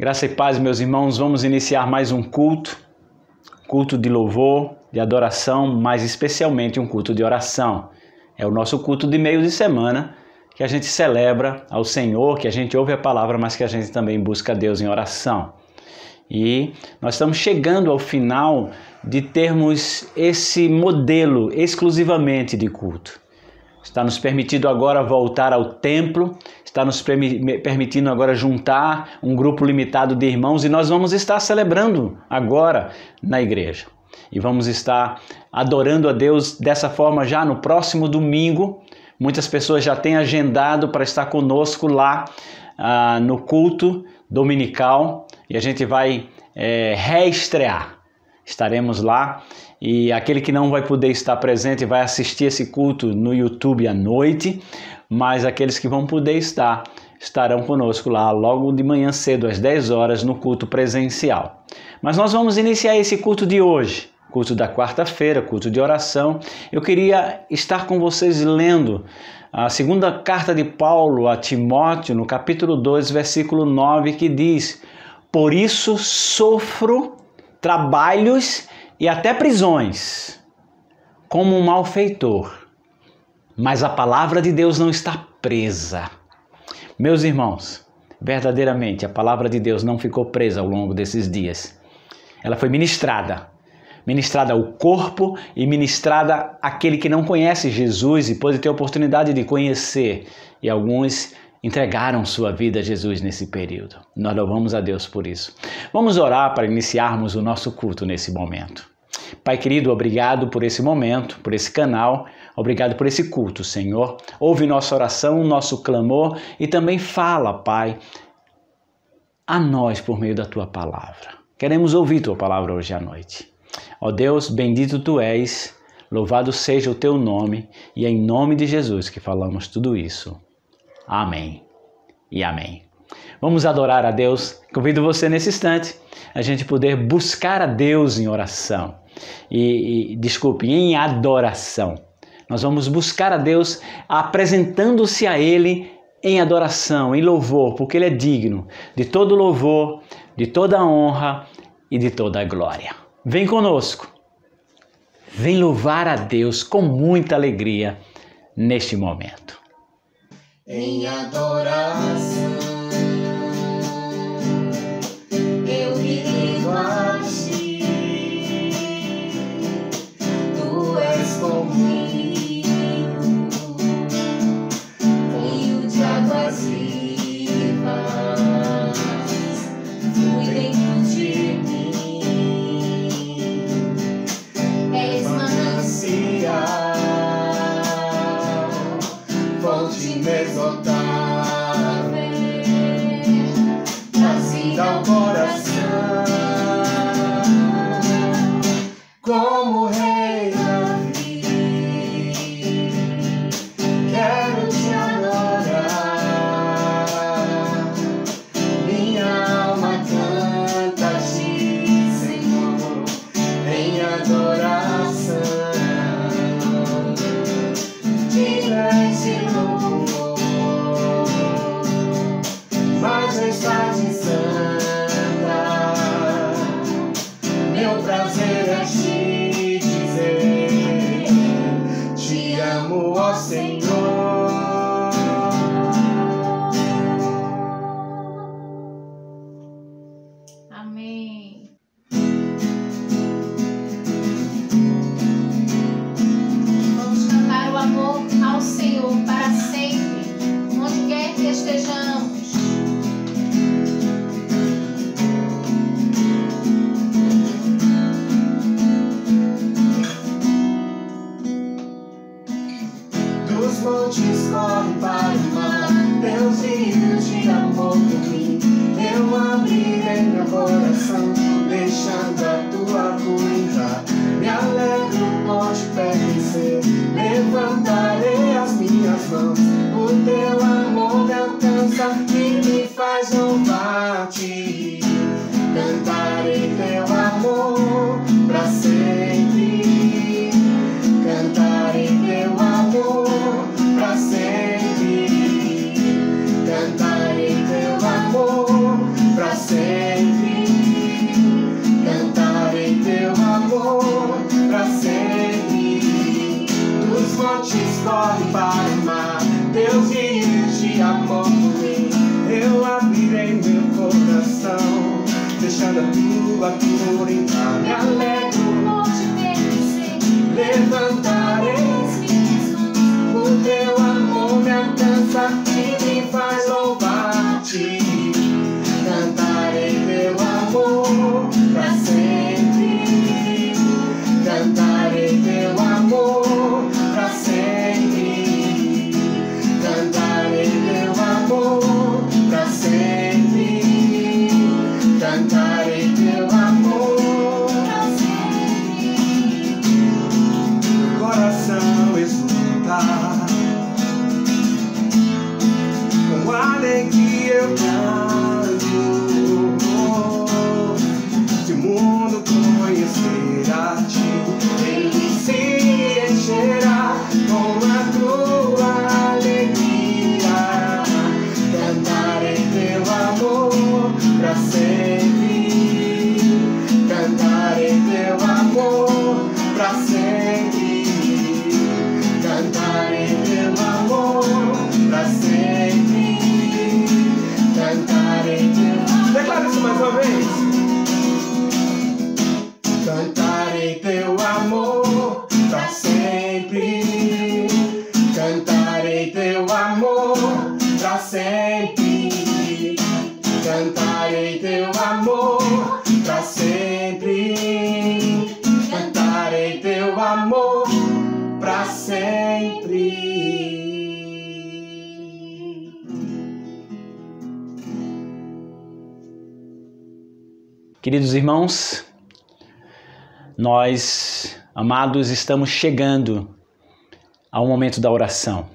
Graça e paz, meus irmãos, vamos iniciar mais um culto de louvor, de adoração, mas especialmente um culto de oração. É o nosso culto de meio de semana, que a gente celebra ao Senhor, que a gente ouve a palavra, mas que a gente também busca a Deus em oração. E nós estamos chegando ao final de termos esse modelo exclusivamente de culto. Está nos permitindo agora voltar ao templo, está nos permitindo agora juntar um grupo limitado de irmãos e nós vamos estar celebrando agora na igreja. E vamos estar adorando a Deus dessa forma já no próximo domingo. Muitas pessoas já têm agendado para estar conosco lá no culto dominical e a gente vai reestrear. Estaremos lá e aquele que não vai poder estar presente vai assistir esse culto no YouTube à noite, mas aqueles que vão poder estarão conosco lá logo de manhã cedo, às 10 horas, no culto presencial. Mas nós vamos iniciar esse culto de hoje, culto da quarta-feira, culto de oração. Eu queria estar com vocês lendo a segunda carta de Paulo a Timóteo, no capítulo 2, versículo 9, que diz: "Por isso sofro trabalhos e até prisões, como um malfeitor, mas a palavra de Deus não está presa." Meus irmãos, verdadeiramente a palavra de Deus não ficou presa ao longo desses dias. Ela foi ministrada ao corpo e ministrada àquele que não conhece Jesus e pôde ter a oportunidade de conhecer. E alguns entregaram sua vida a Jesus nesse período. Nós louvamos a Deus por isso. Vamos orar para iniciarmos o nosso culto nesse momento. Pai querido, obrigado por esse momento, por esse canal, obrigado por esse culto, Senhor. Ouve nossa oração, nosso clamor e também fala, Pai, a nós por meio da Tua palavra. Queremos ouvir Tua palavra hoje à noite. Ó Deus, bendito Tu és, louvado seja o Teu nome e é em nome de Jesus que falamos tudo isso. Amém e amém. Vamos adorar a Deus. Convido você nesse instante a gente poder buscar a Deus em oração. Em adoração. Nós vamos buscar a Deus apresentando-se a Ele em adoração, em louvor, porque Ele é digno de todo louvor, de toda honra e de toda glória. Vem conosco. Vem louvar a Deus com muita alegria neste momento. Em adoração, eu me rendo a Ti. Tu és como rio de águas vivas, flui dentro de mim. És manancial, fonte inexotável, trazida ao coração, como Rei Davi. Quero Te adorar, minha alma canta a Ti, Senhor, em adoração. Grande louvor, majestade santa, meu prazer é Te dizer, Te amo, ó Senhor. Amém. Vamos cantar o amor ao Senhor para sempre, onde quer que estejamos. Dos montes corre para o mar, Teus rios de amor por mim. Eu abrirei meu coração, tua cura, então me alegro. Levantarei, o teu amor me alcança e me faz louvar-te. Cantarei teu amor pra sempre. Cantarei teu amor pra sempre. Cantarei teu amor pra sempre. Cantarei teu amor pra sempre. Meu coração exulta, com alegria eu canto. Se o mundo conhecer a ti, ele se encherá com a tua alegria. Cantarei teu amor pra sempre. Cantarei teu amor pra sempre. Cantarei teu amor pra sempre. Cantarei teu amor. Declara isso mais uma vez. Cantarei teu amor pra sempre. Cantarei teu amor pra sempre. Cantarei teu amor pra sempre. Cantarei teu amor pra sempre. Queridos irmãos, nós, amados, estamos chegando ao momento da oração,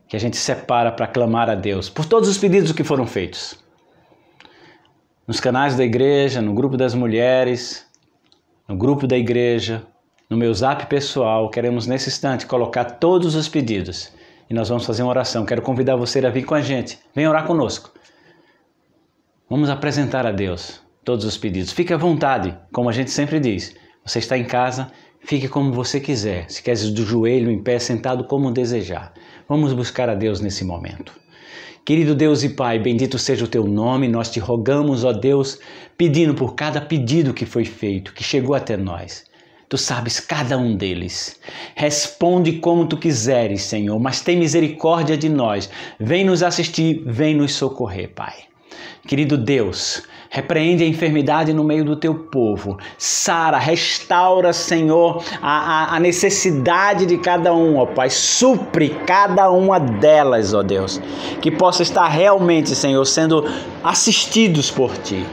que a gente separa para clamar a Deus por todos os pedidos que foram feitos. Nos canais da igreja, no grupo das mulheres, no grupo da igreja, no meu zap pessoal, queremos nesse instante colocar todos os pedidos e nós vamos fazer uma oração. Quero convidar você a vir com a gente, venha orar conosco. Vamos apresentar a Deus todos os pedidos. Fique à vontade, como a gente sempre diz. Você está em casa, fique como você quiser. Se quer do joelho, em pé, sentado, como desejar. Vamos buscar a Deus nesse momento. Querido Deus e Pai, bendito seja o Teu nome. Nós te rogamos, ó Deus, pedindo por cada pedido que foi feito, que chegou até nós. Tu sabes cada um deles. Responde como Tu quiseres, Senhor, mas tem misericórdia de nós. Vem nos assistir, vem nos socorrer, Pai. Querido Deus, repreende a enfermidade no meio do teu povo. Sara, restaura, Senhor, a necessidade de cada um, ó Pai. Supre cada uma delas, ó Deus. Que possa estar realmente, Senhor, sendo assistidos por Ti.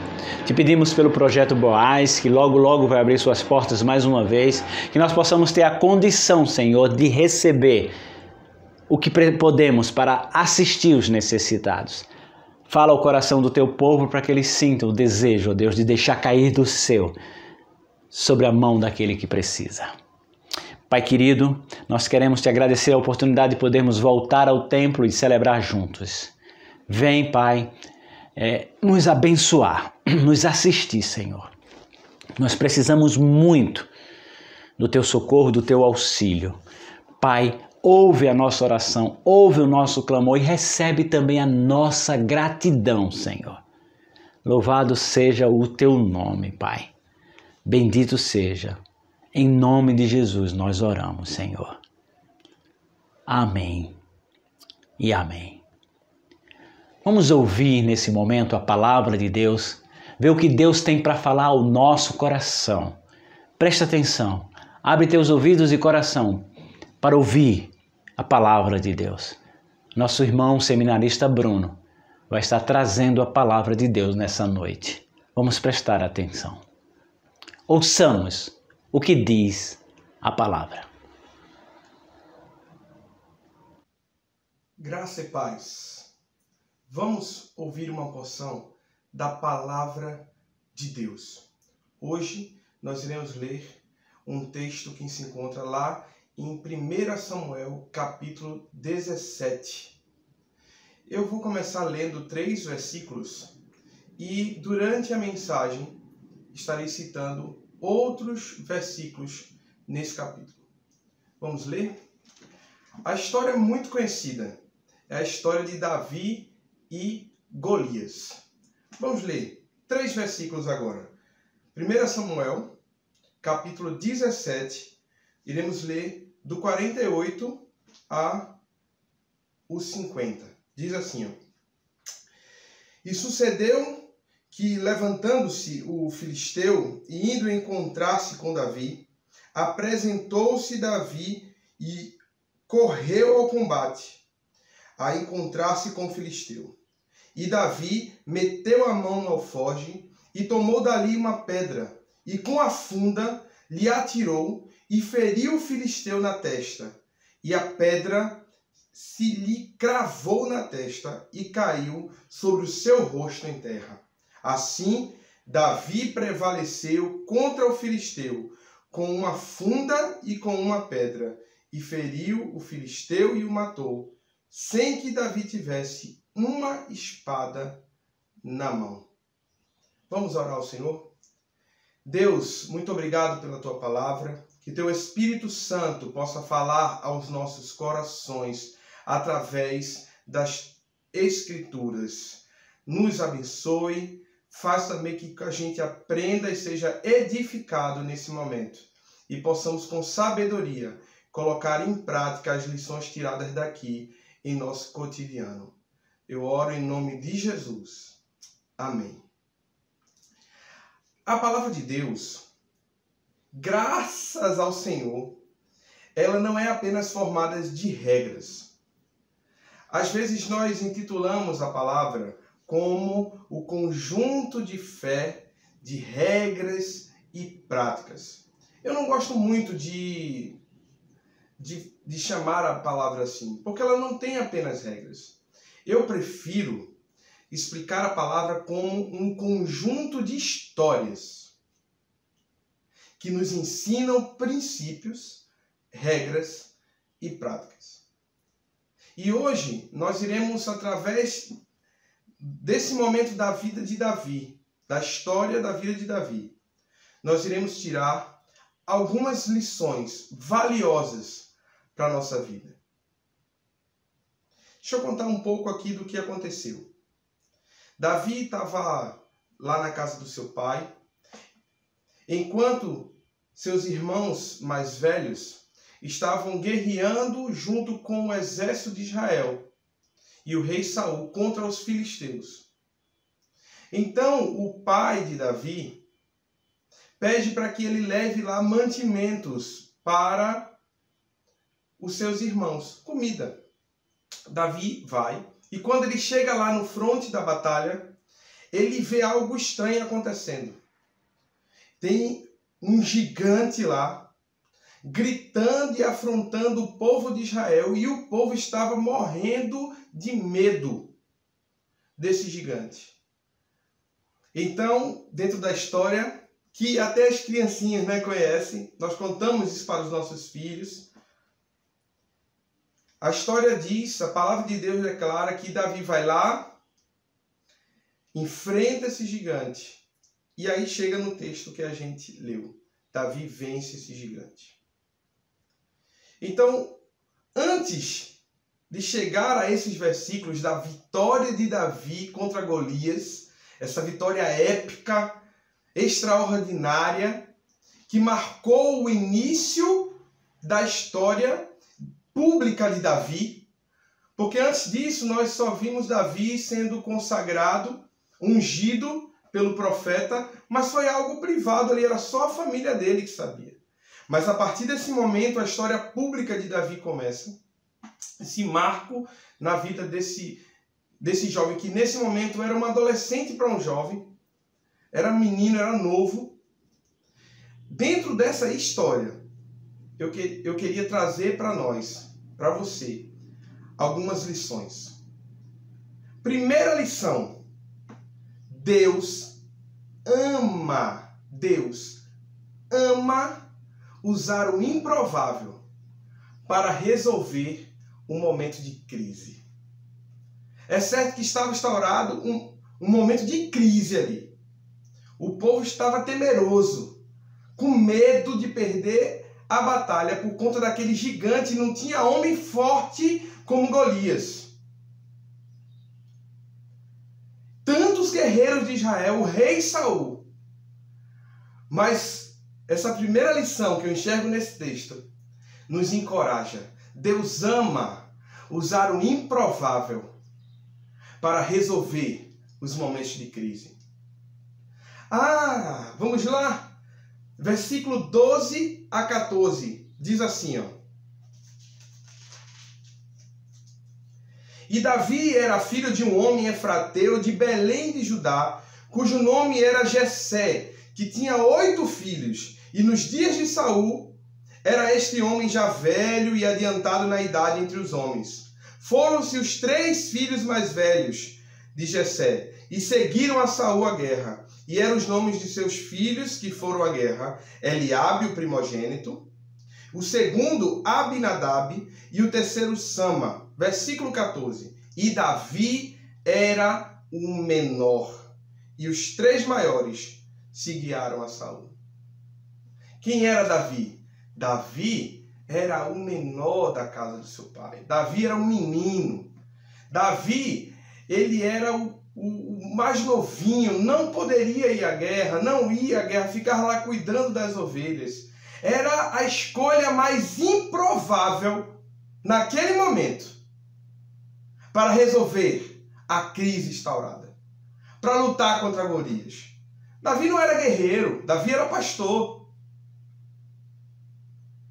Te pedimos pelo Projeto Boaz, que logo, logo vai abrir suas portas mais uma vez. Que nós possamos ter a condição, Senhor, de receber o que podemos para assistir os necessitados. Fala ao coração do teu povo para que eles sintam o desejo, ó Deus, de deixar cair do céu sobre a mão daquele que precisa. Pai querido, nós queremos te agradecer a oportunidade de podermos voltar ao templo e celebrar juntos. Vem, Pai, nos abençoar, nos assistir, Senhor. Nós precisamos muito do teu socorro, do teu auxílio. Pai, ouve a nossa oração, ouve o nosso clamor e recebe também a nossa gratidão, Senhor. Louvado seja o teu nome, Pai. Bendito seja. Em nome de Jesus nós oramos, Senhor. Amém e amém. Vamos ouvir nesse momento a palavra de Deus, ver o que Deus tem para falar ao nosso coração. Presta atenção, abre teus ouvidos e coração para ouvir a palavra de Deus. Nosso irmão seminarista Bruno vai estar trazendo a palavra de Deus nessa noite. Vamos prestar atenção. Ouçamos o que diz a palavra. Graça e paz. Vamos ouvir uma porção da palavra de Deus. Hoje nós iremos ler um texto que se encontra lá em 1 Samuel, capítulo 17. Eu vou começar lendo 3 versículos e durante a mensagem estarei citando outros versículos nesse capítulo. Vamos ler? A história é muito conhecida. É a história de Davi e Golias. Vamos ler 3 versículos agora. 1 Samuel, capítulo 17, iremos ler do 48 a o 50. Diz assim, ó. E sucedeu que, levantando-se o filisteu e indo encontrar-se com Davi, apresentou-se Davi e correu ao combate, a encontrar-se com o filisteu. E Davi meteu a mão no alforje e tomou dali uma pedra, e com a funda lhe atirou e feriu o filisteu na testa. E a pedra se lhe cravou na testa e caiu sobre o seu rosto em terra. Assim, Davi prevaleceu contra o filisteu com uma funda e com uma pedra, e feriu o filisteu e o matou, sem que Davi tivesse uma espada na mão. Vamos orar ao Senhor? Deus, muito obrigado pela tua palavra, que teu Espírito Santo possa falar aos nossos corações através das Escrituras. Nos abençoe, faça também que a gente aprenda e seja edificado nesse momento e possamos com sabedoria colocar em prática as lições tiradas daqui em nosso cotidiano. Eu oro em nome de Jesus. Amém. A palavra de Deus, graças ao Senhor, ela não é apenas formada de regras. Às vezes nós intitulamos a palavra como o conjunto de fé, de regras e práticas. Eu não gosto muito de chamar a palavra assim, porque ela não tem apenas regras. Eu prefiro explicar a palavra como um conjunto de histórias que nos ensinam princípios, regras e práticas. E hoje nós iremos, através desse momento da vida de Davi, da história da vida de Davi, nós iremos tirar algumas lições valiosas para a nossa vida. Deixa eu contar um pouco aqui do que aconteceu. Davi estava lá na casa do seu pai, enquanto seus irmãos mais velhos estavam guerreando junto com o exército de Israel e o rei Saul contra os filisteus. Então o pai de Davi pede para que ele leve lá mantimentos para os seus irmãos, comida. Davi vai, e quando ele chega lá no fronte da batalha, ele vê algo estranho acontecendo. Tem um gigante lá, gritando e afrontando o povo de Israel, e o povo estava morrendo de medo desse gigante. Então, dentro da história, que até as criancinhas conhecem, nós contamos isso para os nossos filhos. A história diz, a palavra de Deus declara que Davi vai lá, enfrenta esse gigante, e aí chega no texto que a gente leu. Davi vence esse gigante. Então, antes de chegar a esses versículos da vitória de Davi contra Golias, essa vitória épica, extraordinária, que marcou o início da história pública de Davi, porque antes disso nós só vimos Davi sendo consagrado, ungido pelo profeta, mas foi algo privado ali, era só a família dele que sabia. Mas a partir desse momento a história pública de Davi começa, esse marco na vida desse jovem, que nesse momento era um adolescente para um jovem, era menino, era novo. Dentro dessa história, eu queria trazer para nós, para você, algumas lições. Primeira lição: Deus ama usar o improvável para resolver um momento de crise. É certo que estava instaurado um momento de crise ali. O povo estava temeroso, com medo de perder a batalha por conta daquele gigante. Não tinha homem forte como Golias. Tantos guerreiros de Israel, o rei Saul, Mas essa primeira lição que eu enxergo nesse texto nos encoraja. Deus ama usar o improvável para resolver os momentos de crise. Vamos lá. Versículo 12 a 14 diz assim, ó. E Davi era filho de um homem efrateu de Belém de Judá, cujo nome era Jessé, que tinha 8 filhos. E nos dias de Saul, era este homem já velho e adiantado na idade entre os homens. Foram-se os 3 filhos mais velhos de Jessé, e seguiram a Saul à guerra. E eram os nomes de seus filhos que foram à guerra: Eliabe, o primogênito, o segundo, Abinadab, e o terceiro, Sama. Versículo 14. E Davi era o menor, e os 3 maiores se guiaram a Saul. Quem era Davi? Davi era o menor da casa do seu pai. Davi era um menino. Davi, ele era o mais novinho, não poderia ir à guerra, não ia à guerra, ficava lá cuidando das ovelhas. Era a escolha mais improvável naquele momento para resolver a crise instaurada, para lutar contra Golias. Davi não era guerreiro, Davi era pastor.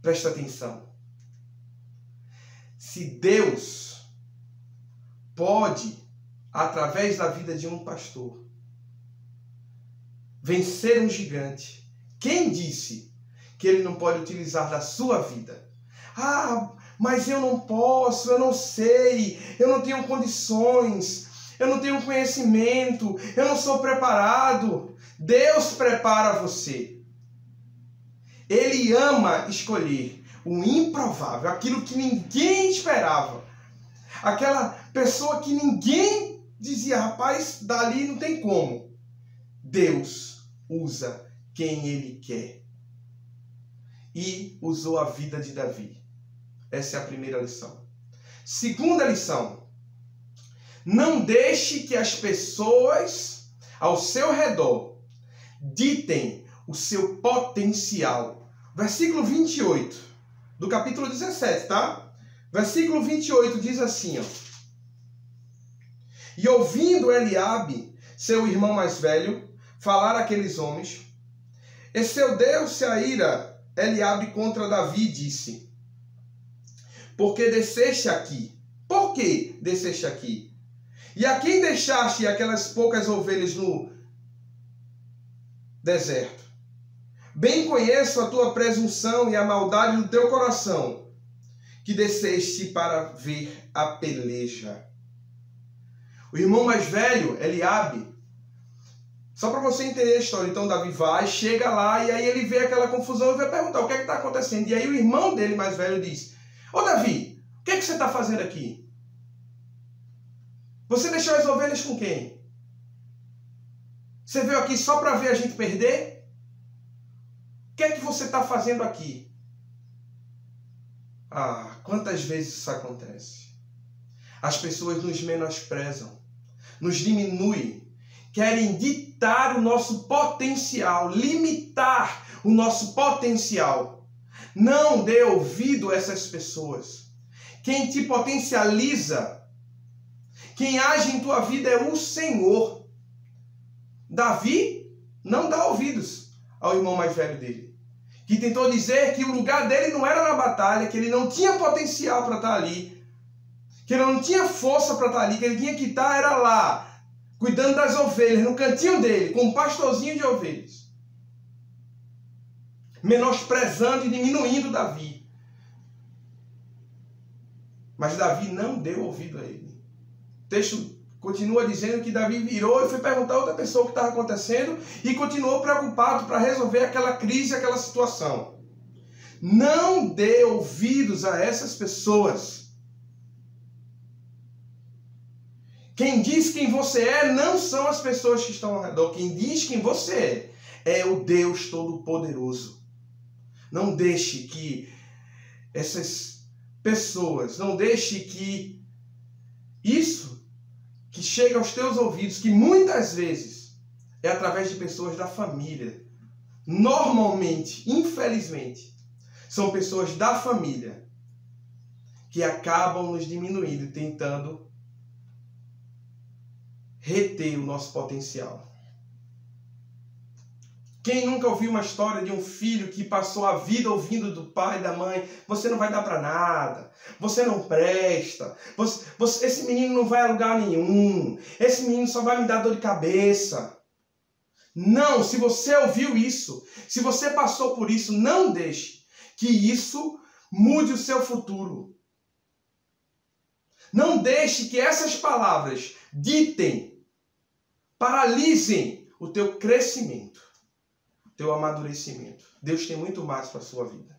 Presta atenção. Se Deus pode, através da vida de um pastor, vencer um gigante, quem disse que ele não pode utilizar da sua vida? Mas eu não posso, eu não sei, eu não tenho condições, eu não tenho conhecimento, eu não sou preparado. Deus prepara você. Ele ama escolher o improvável, aquilo que ninguém esperava. Aquela pessoa que ninguém dizia, rapaz, dali não tem como. Deus usa quem Ele quer. E usou a vida de Davi. Essa é a primeira lição. Segunda lição. Não deixe que as pessoas ao seu redor ditem o seu potencial. Versículo 28 do capítulo 17, tá? Versículo 28 diz assim, ó. E ouvindo Eliabe, seu irmão mais velho, falar àqueles homens, excedeu-se a ira Eliabe contra Davi e disse, por que desceste aqui? Por que desceste aqui? E a quem deixaste aquelas poucas ovelhas no deserto? Bem conheço a tua presunção e a maldade do teu coração, que desceste para ver a peleja. O irmão mais velho, Eliabe, só para você entender a história, então Davi vai, chega lá e aí ele vê aquela confusão e vai perguntar o que é que está acontecendo. E aí o irmão dele mais velho diz, ô Davi, o que é que você está fazendo aqui? Você deixou as ovelhas com quem? Você veio aqui só para ver a gente perder? O que é que você está fazendo aqui? Quantas vezes isso acontece? As pessoas nos menosprezam, nos diminuem, querem ditar o nosso potencial, limitar o nosso potencial. Não dê ouvido a essas pessoas. Quem te potencializa, quem age em tua vida é o Senhor. Davi não dá ouvidos ao irmão mais velho dele, que tentou dizer que o lugar dele não era na batalha, que ele não tinha potencial para estar ali, que ele não tinha força para estar ali, que ele tinha que estar era lá, cuidando das ovelhas, no cantinho dele, com um pastorzinho de ovelhas. Menosprezando e diminuindo Davi. Mas Davi não deu ouvido a ele. O texto continua dizendo que Davi virou e foi perguntar a outra pessoa o que estava acontecendo e continuou preocupado para resolver aquela crise, aquela situação. Não dê ouvidos a essas pessoas. Quem diz quem você é não são as pessoas que estão ao redor. Quem diz quem você é o Deus Todo-Poderoso. Não deixe que essas pessoas, não deixe que isso que chega aos teus ouvidos, que muitas vezes é através de pessoas da família, normalmente, infelizmente, são pessoas da família que acabam nos diminuindo, tentando reter o nosso potencial. Quem nunca ouviu uma história de um filho que passou a vida ouvindo do pai e da mãe: você não vai dar para nada, você não presta, esse menino não vai a lugar nenhum, esse menino só vai me dar dor de cabeça. Não, se você ouviu isso, se você passou por isso, não deixe que isso mude o seu futuro. Não deixe que essas palavras ditem, paralisem o teu crescimento, o teu amadurecimento. Deus tem muito mais para a sua vida.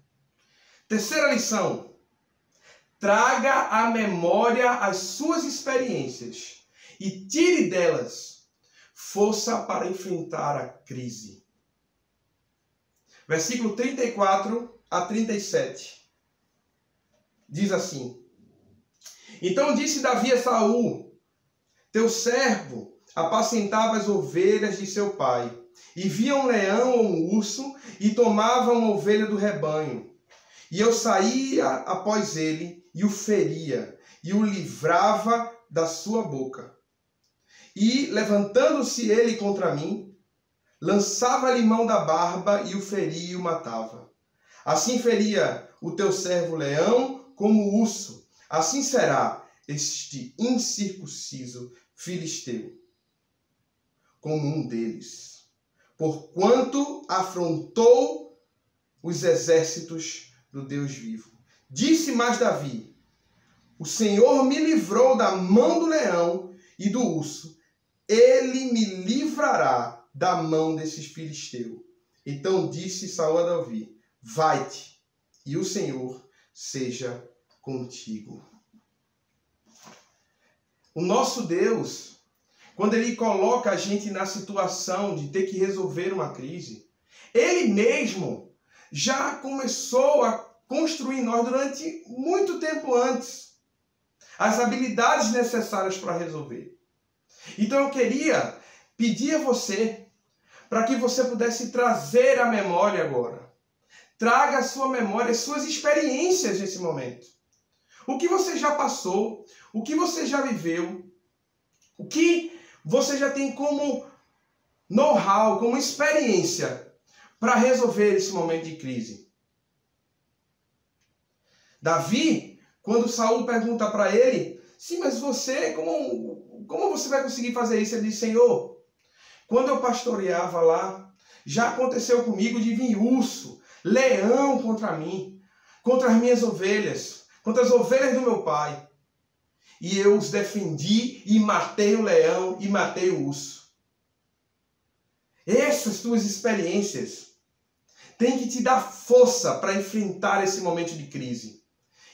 Terceira lição: traga à memória as suas experiências e tire delas força para enfrentar a crise. Versículo 34 a 37. Diz assim: então disse Davi a Saul: teu servo apacentava as ovelhas de seu pai, e via um leão ou um urso, e tomava uma ovelha do rebanho. E eu saía após ele, e o feria, e o livrava da sua boca. E, levantando-se ele contra mim, lançava-lhe mão da barba, e o feria e o matava. Assim feria o teu servo leão como o urso. Assim será este incircunciso filisteu, como um deles, porquanto afrontou os exércitos do Deus vivo. Disse mais Davi: o Senhor me livrou da mão do leão e do urso, ele me livrará da mão desses filisteus. Então disse Saul a Davi: vai-te, e o Senhor seja contigo. O nosso Deus, quando Ele coloca a gente na situação de ter que resolver uma crise, Ele mesmo já começou a construir em nós durante muito tempo antes as habilidades necessárias para resolver. Então eu queria pedir a você para que você pudesse trazer à memória agora. Traga à sua memória as suas experiências nesse momento. O que você já passou, o que você já viveu, o que você já tem como know-how, como experiência para resolver esse momento de crise. Davi, quando Saul pergunta para ele: sim, mas você, como você vai conseguir fazer isso? Ele diz: Senhor, quando eu pastoreava lá, já aconteceu comigo de vir urso, leão contra mim, contra as minhas ovelhas, contra as ovelhas do meu pai. E eu os defendi e matei o leão e matei o urso. Essas tuas experiências têm que te dar força para enfrentar esse momento de crise.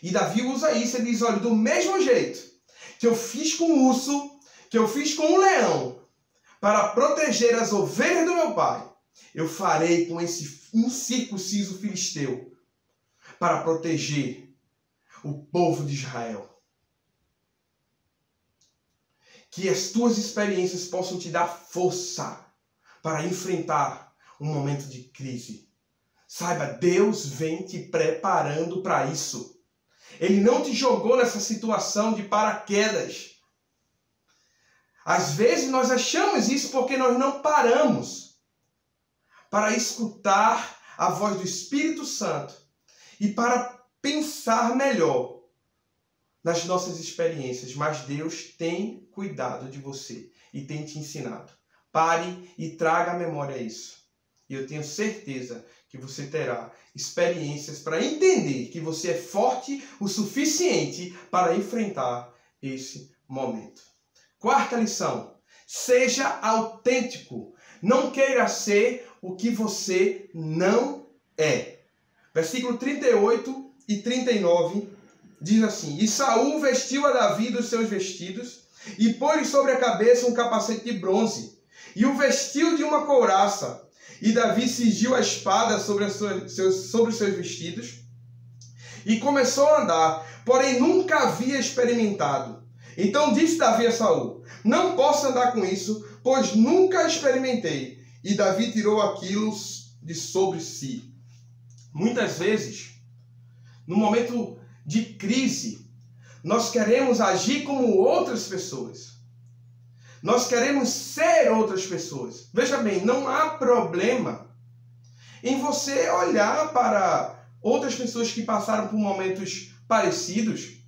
E Davi usa isso, ele diz: olha, do mesmo jeito que eu fiz com o urso, que eu fiz com o leão, para proteger as ovelhas do meu pai, eu farei com esse incircunciso filisteu, para proteger o povo de Israel. Que as tuas experiências possam te dar força para enfrentar um momento de crise. Saiba, Deus vem te preparando para isso. Ele não te jogou nessa situação de paraquedas. Às vezes nós achamos isso porque nós não paramos para escutar a voz do Espírito Santo e para pensar melhor nas nossas experiências, mas Deus tem cuidado de você e tem te ensinado. Pare e traga à memória isso. E eu tenho certeza que você terá experiências para entender que você é forte o suficiente para enfrentar esse momento. Quarta lição: seja autêntico. Não queira ser o que você não é. Versículo 38 e 39 diz assim: e Saul vestiu a Davi dos seus vestidos e pôs sobre a cabeça um capacete de bronze e o vestiu de uma couraça. E Davi cingiu a espada sobre os seus vestidos e começou a andar, porém nunca havia experimentado. Então disse Davi a Saul: não posso andar com isso, pois nunca experimentei. E Davi tirou aquilo sobre si. Muitas vezes, no momento de crise, nós queremos agir como outras pessoas. Nós queremos ser outras pessoas. Veja bem, não há problema em você olhar para outras pessoas que passaram por momentos parecidos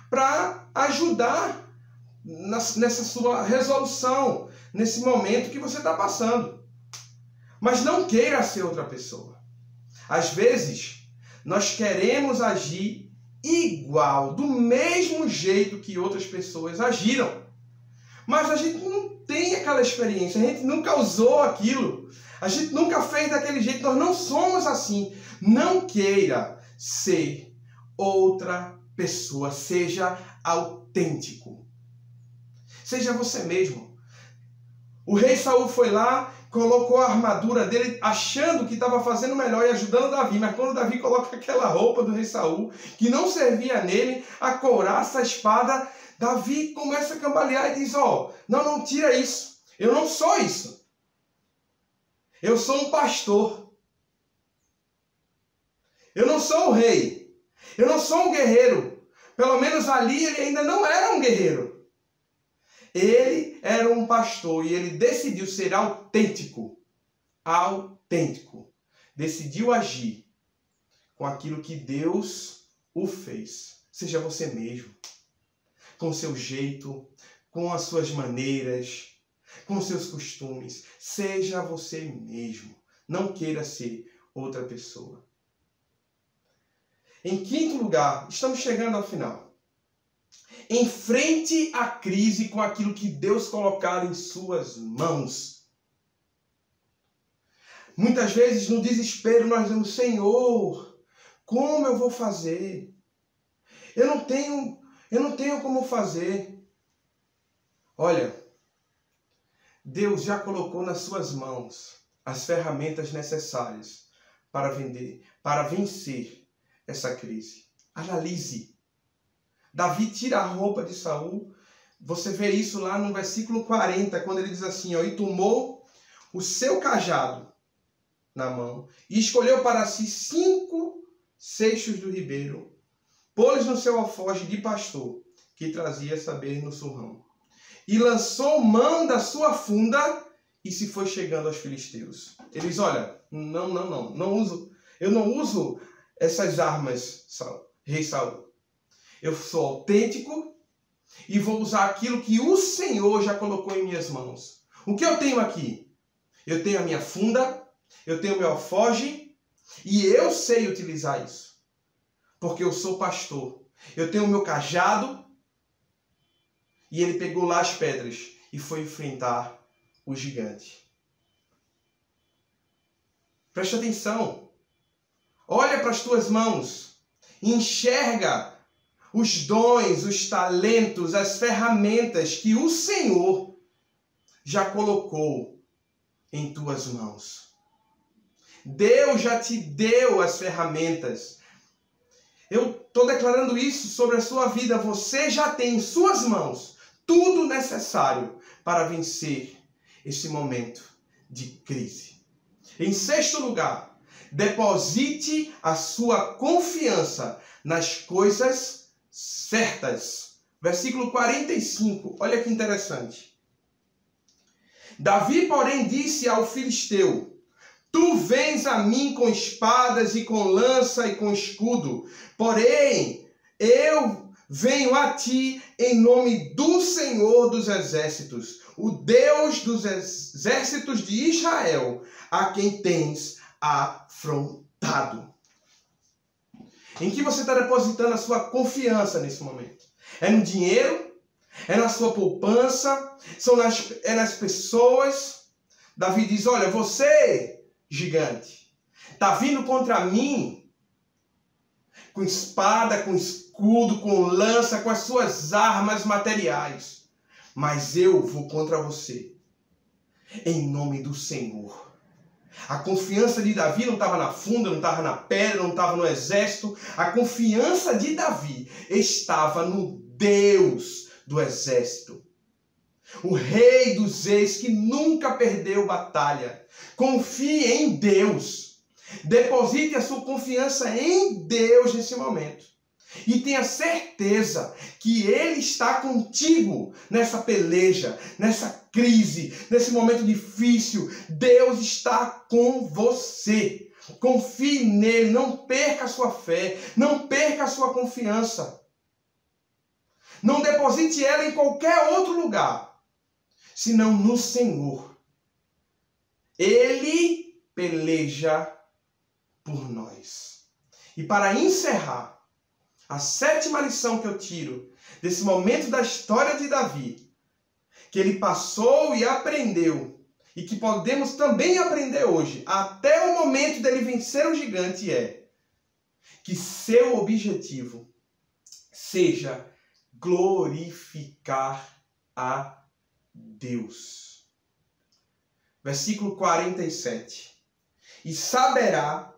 para ajudar nessa sua resolução, nesse momento que você está passando. Mas não queira ser outra pessoa. Às vezes, nós queremos agir igual, do mesmo jeito que outras pessoas agiram. Mas a gente não tem aquela experiência, a gente nunca usou aquilo, a gente nunca fez daquele jeito, nós não somos assim. Não queira ser outra pessoa, seja autêntico. Seja você mesmo. O rei Saul foi lá, colocou a armadura dele, achando que estava fazendo melhor e ajudando Davi, mas quando Davi coloca aquela roupa do rei Saul, que não servia nele, a couraça, a espada, Davi começa a cambalear e diz, não tira isso, eu não sou isso. Eu sou um pastor. Eu não sou o rei. Eu não sou um guerreiro. Pelo menos ali ele ainda não era um guerreiro. Ele era um pastor e ele decidiu ser autêntico. Autêntico. Decidiu agir com aquilo que Deus o fez. Seja você mesmo. Com o seu jeito, com as suas maneiras, com os seus costumes. Seja você mesmo. Não queira ser outra pessoa. Em quinto lugar, estamos chegando ao final. Enfrente a crise com aquilo que Deus colocar em suas mãos. Muitas vezes, no desespero, nós dizemos, Senhor, como eu vou fazer? Eu não tenho como fazer. Olha, Deus já colocou nas suas mãos as ferramentas necessárias para vencer essa crise. Analise. Davi tira a roupa de Saul. Você vê isso lá no versículo 40, quando ele diz assim, e tomou o seu cajado na mão e escolheu para si 5 seixos do ribeiro, pôs no seu alforje de pastor, que trazia saber no surrão, e lançou mão da sua funda e se foi chegando aos filisteus. Ele diz, olha, eu não uso essas armas, rei Saul. Eu sou autêntico e vou usar aquilo que o Senhor já colocou em minhas mãos. O que eu tenho aqui? Eu tenho a minha funda, eu tenho o meu alforje e eu sei utilizar isso. Porque eu sou pastor. Eu tenho o meu cajado e ele pegou lá as pedras e foi enfrentar o gigante. Preste atenção. Olha para as tuas mãos. Enxerga os dons, os talentos, as ferramentas que o Senhor já colocou em tuas mãos. Deus já te deu as ferramentas. Eu estou declarando isso sobre a sua vida. Você já tem em suas mãos tudo necessário para vencer esse momento de crise. Em sexto lugar, deposite a sua confiança nas coisas certas. Versículo 45, olha que interessante. Davi, porém, disse ao filisteu, tu vens a mim com espadas e com lança e com escudo, porém, eu venho a ti em nome do Senhor dos Exércitos, o Deus dos exércitos de Israel, a quem tens afrontado. Em que você está depositando a sua confiança nesse momento? É no dinheiro? É na sua poupança? É nas pessoas? Davi diz, olha, você, gigante, está vindo contra mim com espada, com escudo, com lança, com as suas armas materiais. Mas eu vou contra você em nome do Senhor. A confiança de Davi não estava na funda, não estava na pedra, não estava no exército. A confiança de Davi estava no Deus do exército. o Rei dos Reis, que nunca perdeu batalha. Confie em Deus. Deposite a sua confiança em Deus nesse momento. E tenha certeza que Ele está contigo nessa peleja, nessa crise, nesse momento difícil. Deus está com você. Confie nele, não perca a sua fé, não perca a sua confiança. Não deposite ela em qualquer outro lugar, senão no Senhor. Ele peleja por nós. E para encerrar, a 7ª lição que eu tiro desse momento da história de Davi, que ele passou e aprendeu, e que podemos também aprender hoje, até o momento dele vencer o gigante, é que seu objetivo seja glorificar a Deus. Versículo 47. E saberá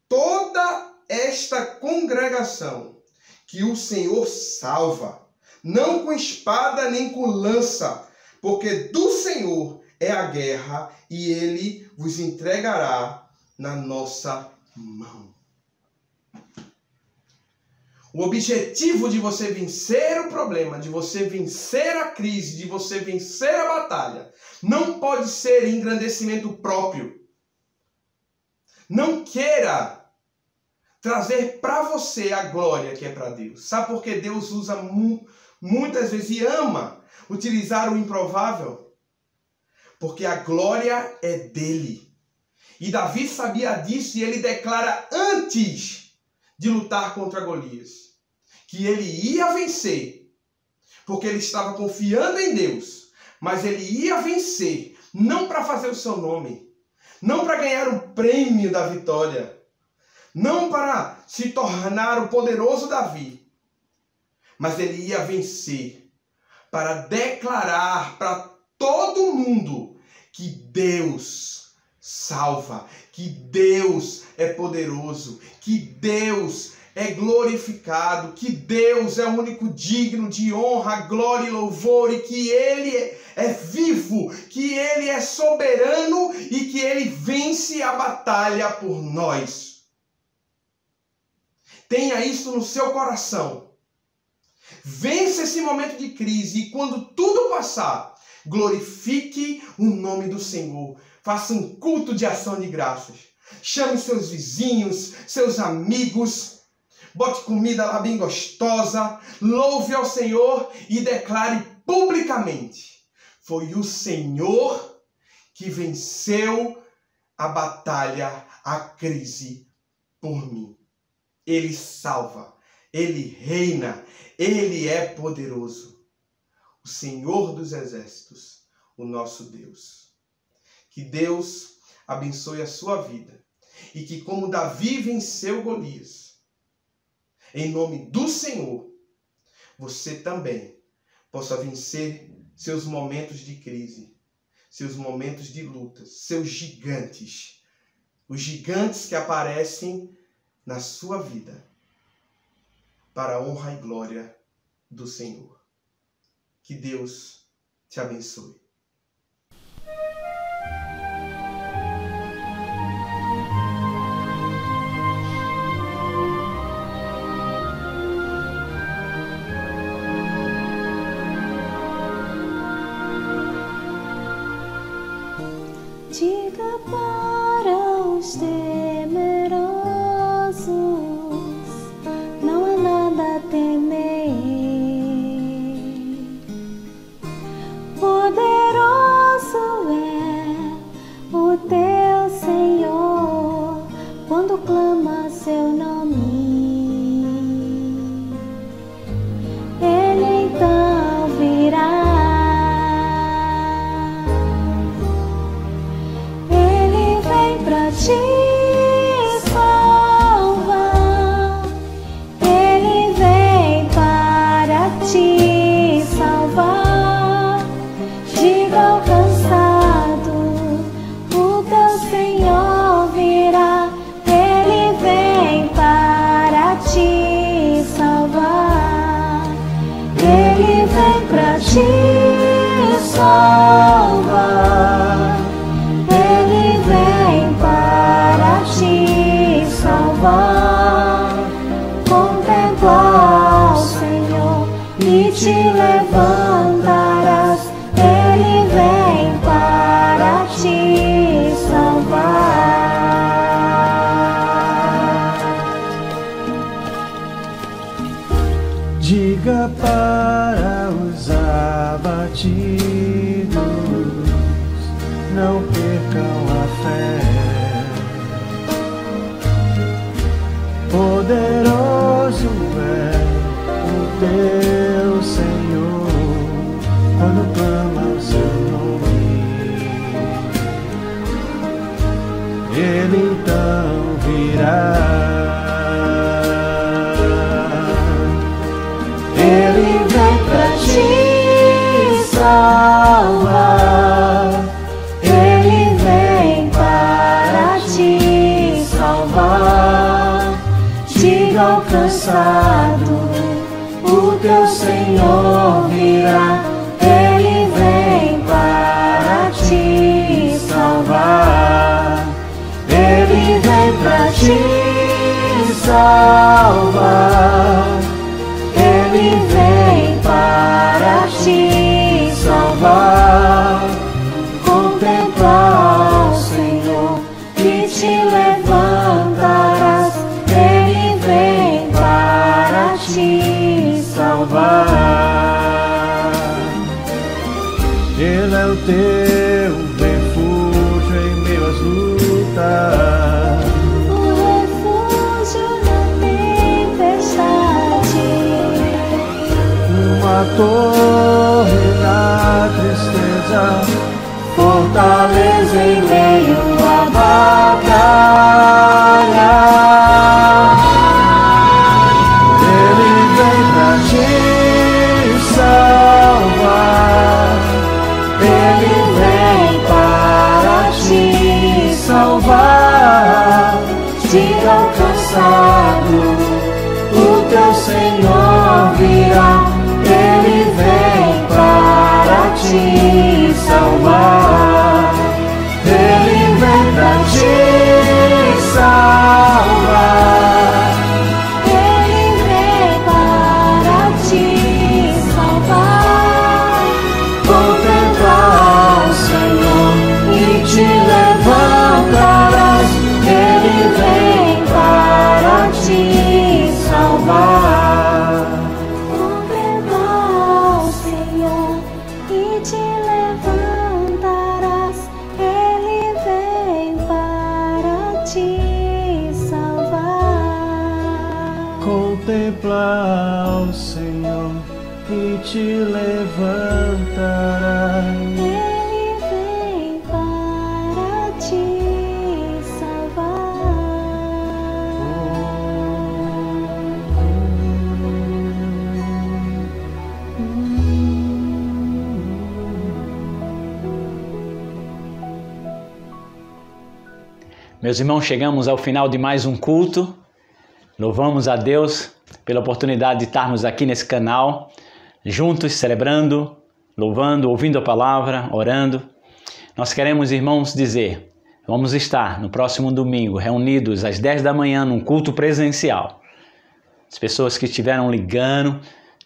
toda esta congregação que o Senhor salva, não com espada nem com lança, porque do Senhor é a guerra e Ele vos entregará na nossa mão. O objetivo de você vencer o problema, de você vencer a crise, de você vencer a batalha, não pode ser engrandecimento próprio. Não queira trazer para você a glória que é para Deus. Sabe por que Deus usa muitas vezes e ama utilizar o improvável? Porque a glória é dele. E Davi sabia disso e ele declara antes de lutar contra Golias que ele ia vencer, porque ele estava confiando em Deus, mas ele ia vencer não para fazer o seu nome, não para ganhar o prêmio da vitória, não para se tornar o poderoso Davi, mas ele ia vencer para declarar para todo mundo que Deus salva, que Deus é poderoso, que Deus é glorificado, que Deus é o único digno de honra, glória e louvor, e que Ele é vivo, que Ele é soberano e que Ele vence a batalha por nós. Tenha isso no seu coração. Vença esse momento de crise e quando tudo passar, glorifique o nome do Senhor. Faça um culto de ação de graças. Chame seus vizinhos, seus amigos. Bote comida lá bem gostosa. Louve ao Senhor e declare publicamente: foi o Senhor que venceu a batalha, a crise por mim. Ele salva, Ele reina, Ele é poderoso. O Senhor dos Exércitos, o nosso Deus. Que Deus abençoe a sua vida. E que como Davi venceu Golias, em nome do Senhor, você também possa vencer seus momentos de crise, seus momentos de lutas, seus gigantes. Os gigantes que aparecem na sua vida, para a honra e glória do Senhor. Que Deus te abençoe. Diga para os temerosos, não há nada a temer. Poderoso é o teu Senhor, quando clama seu nome. Ele então virá. Te salva, Ele vem para te salvar. Diga ao cansado, o teu Senhor virá. Ele vem para te salvar, Ele vem para te salvar. salvar. Ele vem para te salvar. Contempla o Senhor e te levantarás. Ele vem para te salvar. Diga para os abatidos, não percam a fé. Poderoso é o teu Senhor, quando clama o seu nome. Ele então virá. Ele vem pra te salvar. Ele vem para te salvar. Diga ao cansado, o teu Senhor virá. Ele vem para te salvar. Ele vem pra te salvar. Ele vem para te salvar. Contempla o Senhor e te levantarás. Ele vem para te salvar. Ele é o teu refúgio em meio às lutas, O refúgio na tempestade, uma torre na tristeza, fortaleza em meio à batalha. ele vem pra te salvar. Ele vem para te salvar. Diga ao cansado, o teu Senhor virá. Ele vem para te salvar. Ele vem pra te salvar. Ele vem para te salvar. Contempla o Senhor e te levantarás. Ele vem para te salvar. Contempla o Senhor e te levantarás. Ele vem para te salvar. Contempla o Senhor e te levantará. Ele vem para te Meus irmãos, chegamos ao final de mais um culto. Louvamos a Deus pela oportunidade de estarmos aqui nesse canal, juntos, celebrando, louvando, ouvindo a palavra, orando. Nós queremos, irmãos, dizer, vamos estar no próximo domingo, reunidos às 10 da manhã, num culto presencial. As pessoas que estiveram ligando,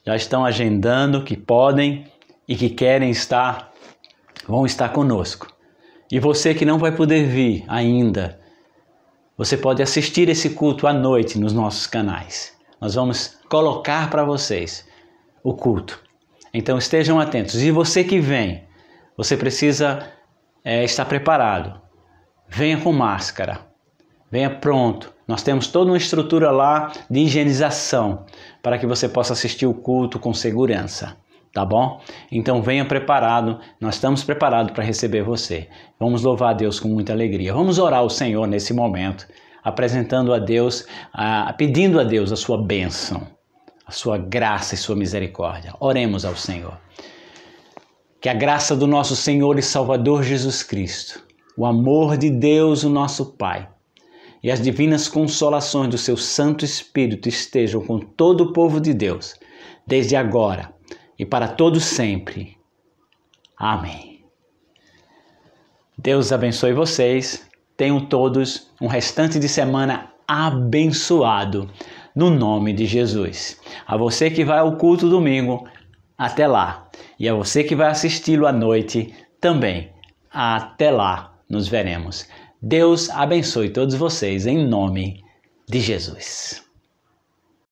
já estão agendando, que podem e que querem estar, vão estar conosco. E você que não vai poder vir ainda, você pode assistir esse culto à noite nos nossos canais. Nós vamos colocar para vocês o culto. Então estejam atentos. E você que vem, você precisa estar preparado. Venha com máscara. Venha pronto. Nós temos toda uma estrutura lá de higienização para que você possa assistir o culto com segurança. Tá bom? Então venha preparado, nós estamos preparados para receber você. Vamos louvar a Deus com muita alegria. Vamos orar ao Senhor nesse momento, apresentando a Deus, pedindo a Deus a sua bênção, a sua graça e sua misericórdia. Oremos ao Senhor. Que a graça do nosso Senhor e Salvador Jesus Cristo, o amor de Deus, o nosso Pai, e as divinas consolações do seu Santo Espírito estejam com todo o povo de Deus, desde agora e para todo sempre. Amém. Deus abençoe vocês. Tenham todos um restante de semana abençoado, no nome de Jesus. A você que vai ao culto domingo, até lá. E a você que vai assisti-lo à noite, também. Até lá nos veremos. Deus abençoe todos vocês em nome de Jesus.